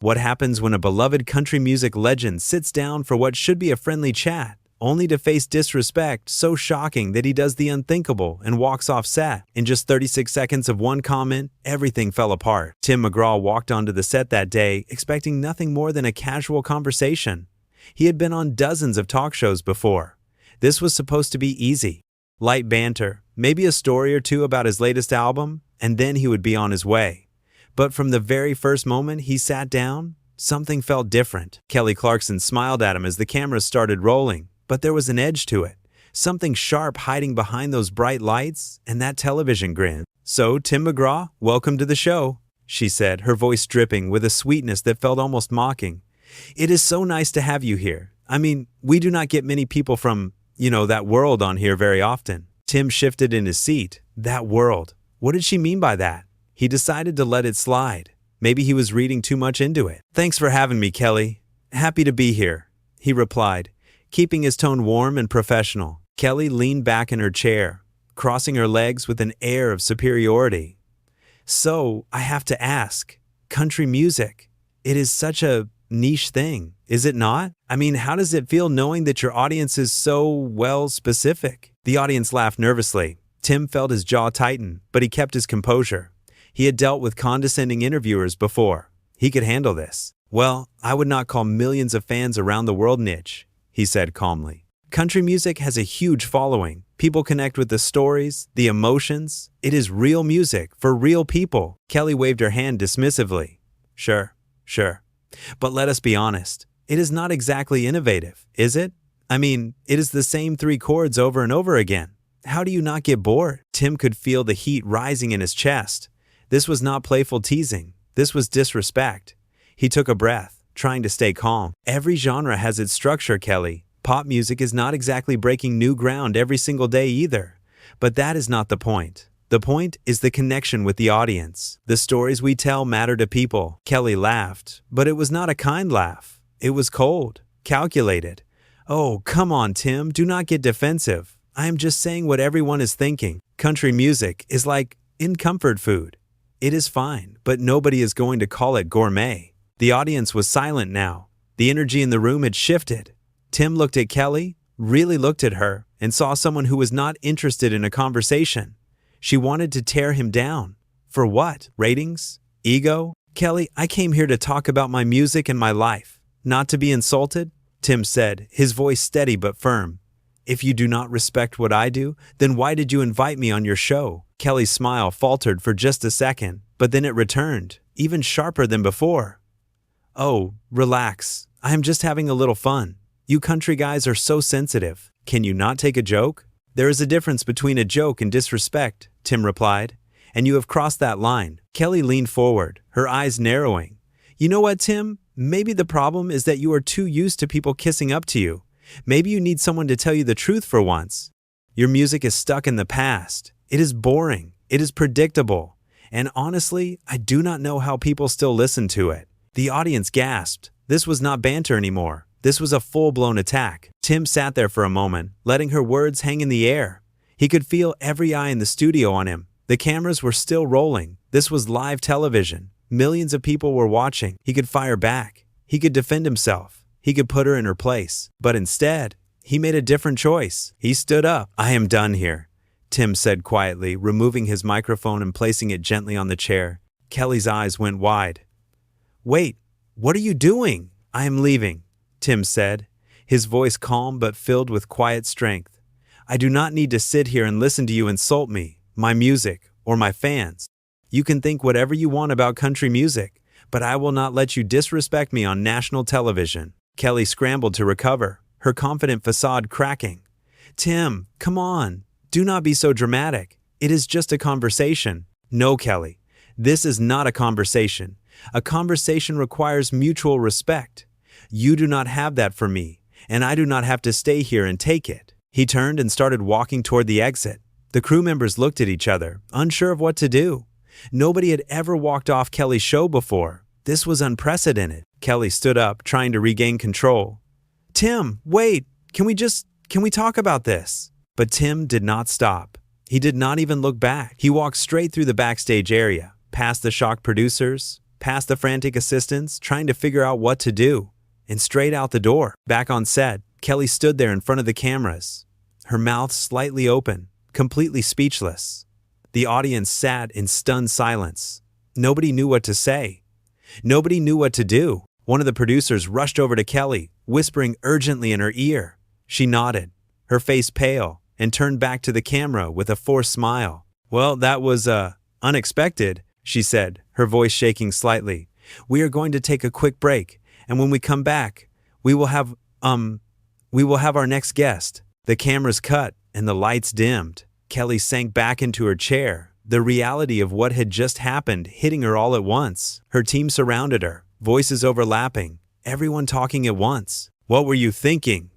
What happens when a beloved country music legend sits down for what should be a friendly chat, only to face disrespect so shocking that he does the unthinkable and walks off set? In just 36 seconds of one comment, everything fell apart. Tim McGraw walked onto the set that day expecting nothing more than a casual conversation. He had been on dozens of talk shows before. This was supposed to be easy. Light banter, maybe a story or two about his latest album, and then he would be on his way. But from the very first moment he sat down, something felt different. Kelly Clarkson smiled at him as the cameras started rolling, but there was an edge to it, something sharp hiding behind those bright lights and that television grin. "So, Tim McGraw, welcome to the show," she said, her voice dripping with a sweetness that felt almost mocking. "It is so nice to have you here. I mean, we do not get many people from, that world on here very often." Tim shifted in his seat. That world. What did she mean by that? He decided to let it slide. Maybe he was reading too much into it. "Thanks for having me, Kelly. Happy to be here," he replied, keeping his tone warm and professional. Kelly leaned back in her chair, crossing her legs with an air of superiority. "So, I have to ask, country music, it is such a niche thing, is it not? I mean, how does it feel knowing that your audience is so, specific?" The audience laughed nervously. Tim felt his jaw tighten, but he kept his composure. He had dealt with condescending interviewers before. He could handle this. "Well, I would not call millions of fans around the world niche," he said calmly. "Country music has a huge following. People connect with the stories, the emotions. It is real music for real people." Kelly waved her hand dismissively. Sure. But let us be honest. It is not exactly innovative, is it? I mean, it is the same 3 chords over and over again. How do you not get bored?" Tim could feel the heat rising in his chest. This was not playful teasing. This was disrespect. He took a breath, trying to stay calm. "Every genre has its structure, Kelly. Pop music is not exactly breaking new ground every single day either. But that is not the point. The point is the connection with the audience. The stories we tell matter to people." Kelly laughed, but it was not a kind laugh. It was cold, calculated. "Oh, come on, Tim, do not get defensive. I am just saying what everyone is thinking. Country music is like comfort food. It is fine, but nobody is going to call it gourmet." The audience was silent now. The energy in the room had shifted. Tim looked at Kelly, really looked at her, and saw someone who was not interested in a conversation. She wanted to tear him down. For what? Ratings? Ego? "Kelly, I came here to talk about my music and my life, not to be insulted," Tim said, his voice steady but firm. "If you do not respect what I do, then why did you invite me on your show?" Kelly's smile faltered for just a second, but then it returned, even sharper than before. "Oh, relax. I am just having a little fun. You country guys are so sensitive. Can you not take a joke?" "There is a difference between a joke and disrespect," Tim replied, "and you have crossed that line." Kelly leaned forward, her eyes narrowing. "You know what, Tim? Maybe the problem is that you are too used to people kissing up to you. Maybe you need someone to tell you the truth for once. Your music is stuck in the past. It is boring. It is predictable. And honestly, I do not know how people still listen to it." The audience gasped. This was not banter anymore. This was a full-blown attack. Tim sat there for a moment, letting her words hang in the air. He could feel every eye in the studio on him. The cameras were still rolling. This was live television. Millions of people were watching. He could fire back. He could defend himself. He could put her in her place. But instead, he made a different choice. He stood up. "I am done here," Tim said quietly, removing his microphone and placing it gently on the chair. Kelly's eyes went wide. "Wait, what are you doing?" "I am leaving," Tim said, his voice calm but filled with quiet strength. "I do not need to sit here and listen to you insult me, my music, or my fans. You can think whatever you want about country music, but I will not let you disrespect me on national television." Kelly scrambled to recover, her confident facade cracking. "Tim, come on. Do not be so dramatic. It is just a conversation." "No, Kelly. This is not a conversation. A conversation requires mutual respect. You do not have that for me, and I do not have to stay here and take it." He turned and started walking toward the exit. The crew members looked at each other, unsure of what to do. Nobody had ever walked off Kelly's show before. This was unprecedented. Kelly stood up, trying to regain control. "Tim, wait. Can we talk about this?" But Tim did not stop. He did not even look back. He walked straight through the backstage area, past the shocked producers, past the frantic assistants trying to figure out what to do, and straight out the door. Back on set, Kelly stood there in front of the cameras, her mouth slightly open, completely speechless. The audience sat in stunned silence. Nobody knew what to say. Nobody knew what to do. One of the producers rushed over to Kelly, whispering urgently in her ear. She nodded, her face pale, and turned back to the camera with a forced smile. "Well, that was, unexpected," she said, her voice shaking slightly. "We are going to take a quick break, and when we come back, we will have our next guest." The cameras cut, and the lights dimmed. Kelly sank back into her chair, the reality of what had just happened hitting her all at once. Her team surrounded her, voices overlapping, everyone talking at once. "What were you thinking?"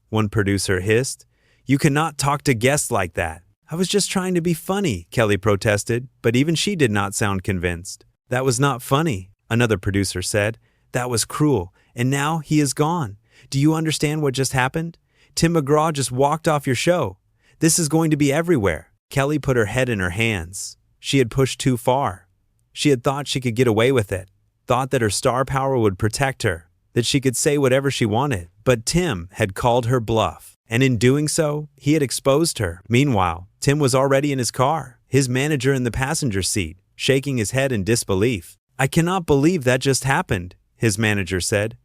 one producer hissed. "You cannot talk to guests like that." "I was just trying to be funny," Kelly protested, but even she did not sound convinced. "That was not funny," another producer said. "That was cruel, and now he is gone. Do you understand what just happened? Tim McGraw just walked off your show. This is going to be everywhere." Kelly put her head in her hands. She had pushed too far. She had thought she could get away with it, thought that her star power would protect her, that she could say whatever she wanted. But Tim had called her bluff, and in doing so, he had exposed her. Meanwhile, Tim was already in his car, his manager in the passenger seat, shaking his head in disbelief. "I cannot believe that just happened," his manager said.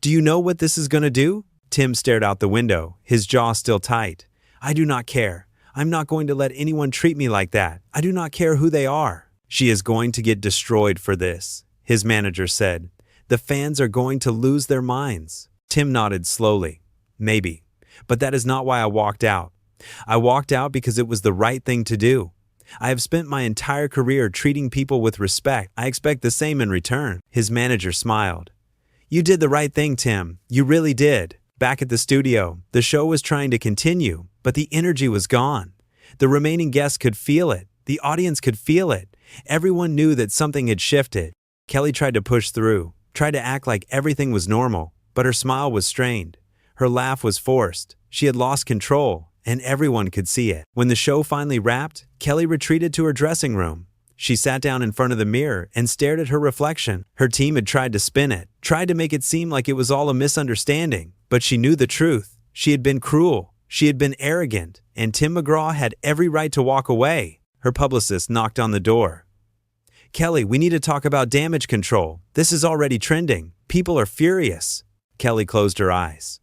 "Do you know what this is going to do?" Tim stared out the window, his jaw still tight. "I do not care. I'm not going to let anyone treat me like that. I do not care who they are." "She is going to get destroyed for this," his manager said. "The fans are going to lose their minds." Tim nodded slowly. "Maybe. But that is not why I walked out. I walked out because it was the right thing to do. I have spent my entire career treating people with respect. I expect the same in return." His manager smiled. "You did the right thing, Tim. You really did." Back at the studio, the show was trying to continue, but the energy was gone. The remaining guests could feel it. The audience could feel it. Everyone knew that something had shifted. Kelly tried to push through, tried to act like everything was normal, but her smile was strained. Her laugh was forced. She had lost control, and everyone could see it. When the show finally wrapped, Kelly retreated to her dressing room. She sat down in front of the mirror and stared at her reflection. Her team had tried to spin it, tried to make it seem like it was all a misunderstanding, but she knew the truth. She had been cruel. She had been arrogant, and Tim McGraw had every right to walk away. Her publicist knocked on the door. "Kelly, we need to talk about damage control. This is already trending. People are furious." Kelly closed her eyes.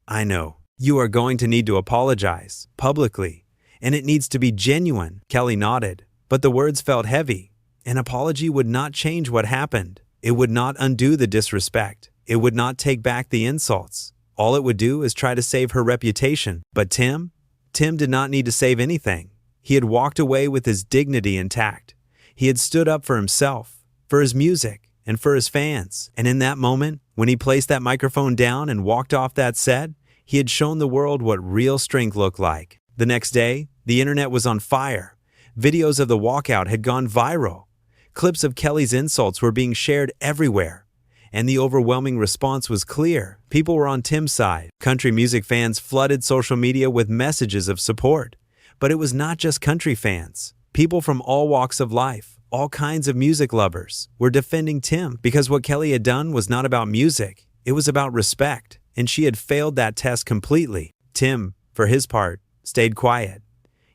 "I know. You are going to need to apologize, publicly, and it needs to be genuine." Kelly nodded, but the words felt heavy. An apology would not change what happened. It would not undo the disrespect. It would not take back the insults. All it would do is try to save her reputation. But Tim did not need to save anything. He had walked away with his dignity intact. He had stood up for himself, for his music, and for his fans. And in that moment, when he placed that microphone down and walked off that set, he had shown the world what real strength looked like. The next day, the internet was on fire. Videos of the walkout had gone viral. Clips of Kelly's insults were being shared everywhere. And the overwhelming response was clear. People were on Tim's side. Country music fans flooded social media with messages of support. But it was not just country fans. People from all walks of life, all kinds of music lovers, were defending Tim because what Kelly had done was not about music. It was about respect, and she had failed that test completely. Tim, for his part, stayed quiet.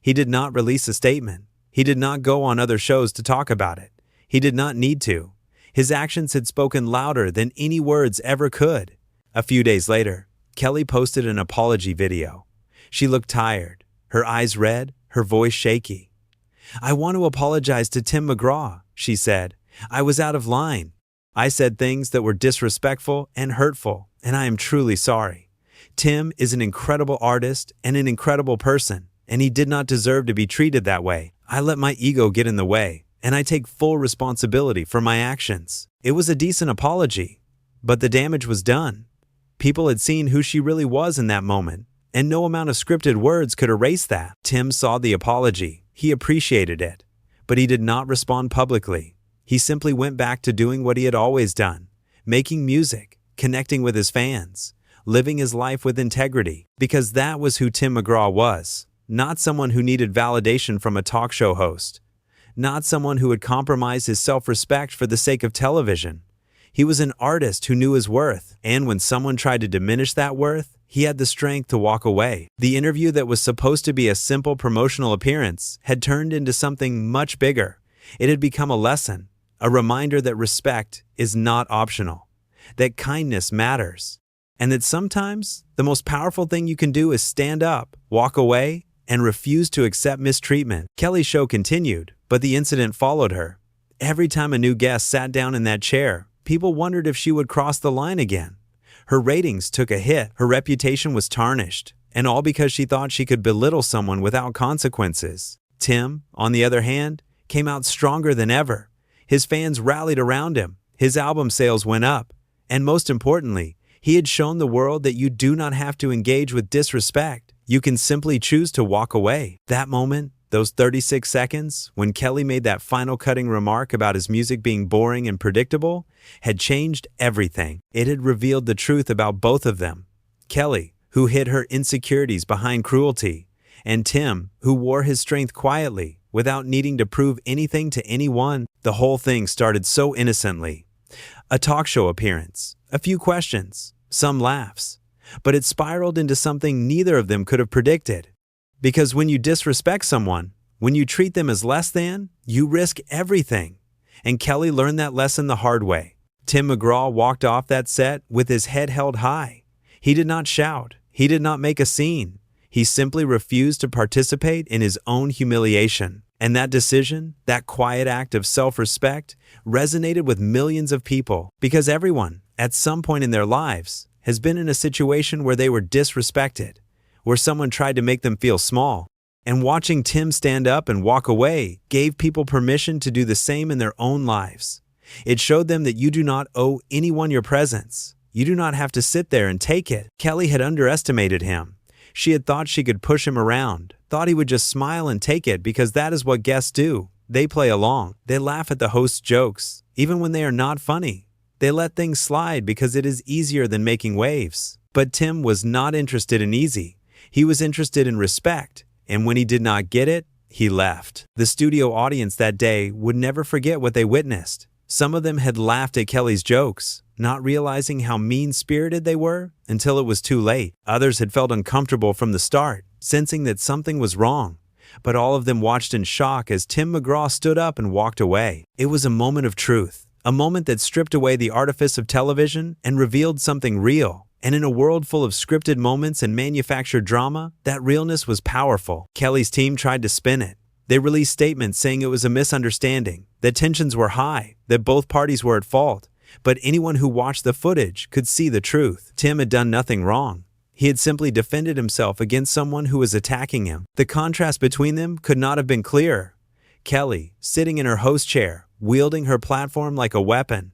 He did not release a statement. He did not go on other shows to talk about it. He did not need to. His actions had spoken louder than any words ever could. A few days later, Kelly posted an apology video. She looked tired, her eyes red, her voice shaky. "I want to apologize to Tim McGraw," she said. "I was out of line. I said things that were disrespectful and hurtful, and I am truly sorry. Tim is an incredible artist and an incredible person, and he did not deserve to be treated that way. I let my ego get in the way, and I take full responsibility for my actions." It was a decent apology, but the damage was done. People had seen who she really was in that moment, and no amount of scripted words could erase that. Tim saw the apology. He appreciated it, but he did not respond publicly. He simply went back to doing what he had always done, making music, connecting with his fans, living his life with integrity, because that was who Tim McGraw was, not someone who needed validation from a talk show host. not someone who would compromise his self-respect for the sake of television. He was an artist who knew his worth, and when someone tried to diminish that worth, he had the strength to walk away. The interview that was supposed to be a simple promotional appearance had turned into something much bigger. It had become a lesson, a reminder that respect is not optional, that kindness matters, and that sometimes the most powerful thing you can do is stand up, walk away, and refuse to accept mistreatment. Kelly's show continued, but the incident followed her. Every time a new guest sat down in that chair, people wondered if she would cross the line again. Her ratings took a hit, her reputation was tarnished, and all because she thought she could belittle someone without consequences. Tim, on the other hand, came out stronger than ever. His fans rallied around him, his album sales went up, and most importantly, he had shown the world that you do not have to engage with disrespect. You can simply choose to walk away. That moment, those 36 seconds, when Kelly made that final cutting remark about his music being boring and predictable, had changed everything. It had revealed the truth about both of them. Kelly, who hid her insecurities behind cruelty, and Tim, who wore his strength quietly, without needing to prove anything to anyone. The whole thing started so innocently. A talk show appearance, a few questions, some laughs, but it spiraled into something neither of them could have predicted. Because when you disrespect someone, when you treat them as less than, you risk everything. And Kelly learned that lesson the hard way. Tim McGraw walked off that set with his head held high. He did not shout. He did not make a scene. He simply refused to participate in his own humiliation. And that decision, that quiet act of self-respect, resonated with millions of people because everyone, at some point in their lives, has been in a situation where they were disrespected, where someone tried to make them feel small. And watching Tim stand up and walk away gave people permission to do the same in their own lives. It showed them that you do not owe anyone your presence. You do not have to sit there and take it. Kelly had underestimated him. She had thought she could push him around, thought he would just smile and take it because that is what guests do. They play along. They laugh at the host's jokes, even when they are not funny. They let things slide because it is easier than making waves. But Tim was not interested in easy. He was interested in respect, and when he did not get it, he left. The studio audience that day would never forget what they witnessed. Some of them had laughed at Kelly's jokes, not realizing how mean-spirited they were until it was too late. Others had felt uncomfortable from the start, sensing that something was wrong. But all of them watched in shock as Tim McGraw stood up and walked away. It was a moment of truth, a moment that stripped away the artifice of television and revealed something real. And in a world full of scripted moments and manufactured drama, that realness was powerful. Kelly's team tried to spin it. They released statements saying it was a misunderstanding, that tensions were high, that both parties were at fault. But anyone who watched the footage could see the truth. Tim had done nothing wrong. He had simply defended himself against someone who was attacking him. The contrast between them could not have been clearer. Kelly, sitting in her host chair, wielding her platform like a weapon.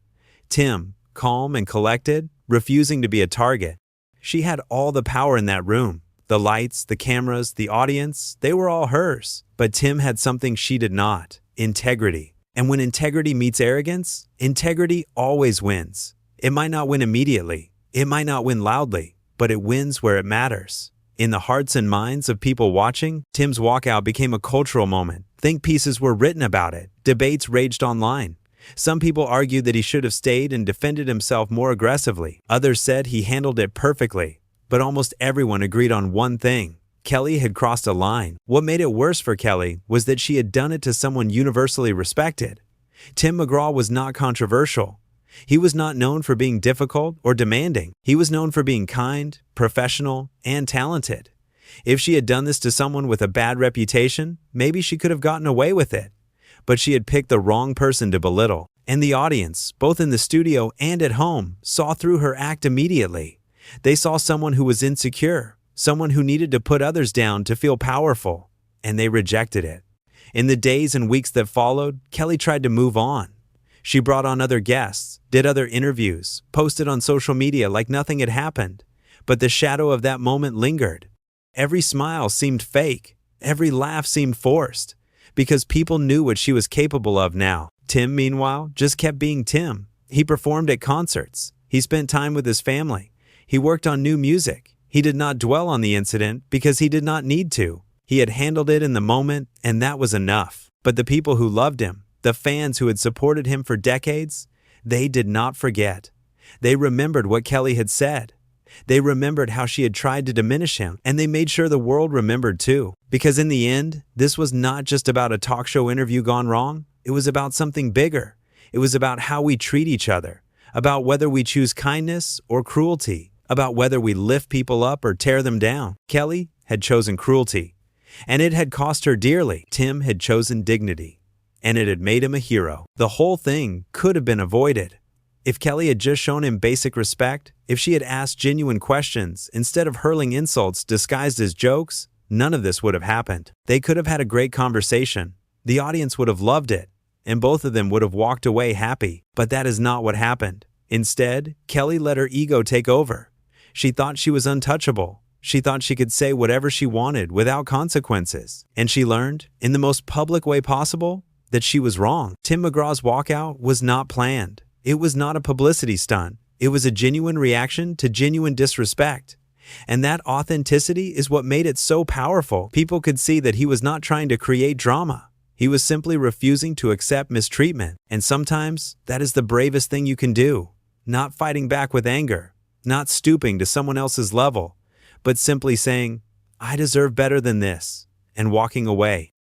Tim, calm and collected, refusing to be a target. She had all the power in that room. The lights, the cameras, the audience, they were all hers. But Tim had something she did not: integrity. And when integrity meets arrogance, integrity always wins. It might not win immediately. It might not win loudly, but it wins where it matters. In the hearts and minds of people watching, Tim's walkout became a cultural moment. Think pieces were written about it. Debates raged online. Some people argued that he should have stayed and defended himself more aggressively. Others said he handled it perfectly. But almost everyone agreed on one thing: Kelly had crossed a line. What made it worse for Kelly was that she had done it to someone universally respected. Tim McGraw was not controversial. He was not known for being difficult or demanding. He was known for being kind, professional, and talented. If she had done this to someone with a bad reputation, maybe she could have gotten away with it. But she had picked the wrong person to belittle. And the audience, both in the studio and at home, saw through her act immediately. They saw someone who was insecure, someone who needed to put others down to feel powerful, and they rejected it. In the days and weeks that followed, Kelly tried to move on. She brought on other guests, did other interviews, posted on social media like nothing had happened. But the shadow of that moment lingered. Every smile seemed fake. Every laugh seemed forced, because people knew what she was capable of now. Tim, meanwhile, just kept being Tim. He performed at concerts. He spent time with his family. He worked on new music. He did not dwell on the incident because he did not need to. He had handled it in the moment, and that was enough. But the people who loved him, the fans who had supported him for decades, they did not forget. They remembered what Kelly had said. They remembered how she had tried to diminish him, and they made sure the world remembered too. Because in the end, this was not just about a talk show interview gone wrong. It was about something bigger. It was about how we treat each other, about whether we choose kindness or cruelty, about whether we lift people up or tear them down. Kelly had chosen cruelty, and it had cost her dearly. Tim had chosen dignity, and it had made him a hero. The whole thing could have been avoided. If Kelly had just shown him basic respect, if she had asked genuine questions instead of hurling insults disguised as jokes, none of this would have happened. They could have had a great conversation. The audience would have loved it, and both of them would have walked away happy. But that is not what happened. Instead, Kelly let her ego take over. She thought she was untouchable. She thought she could say whatever she wanted without consequences. And she learned, in the most public way possible, that she was wrong. Tim McGraw's walkout was not planned. It was not a publicity stunt. It was a genuine reaction to genuine disrespect. And that authenticity is what made it so powerful. People could see that he was not trying to create drama. He was simply refusing to accept mistreatment. And sometimes, that is the bravest thing you can do. Not fighting back with anger, not stooping to someone else's level, but simply saying, "I deserve better than this," and walking away.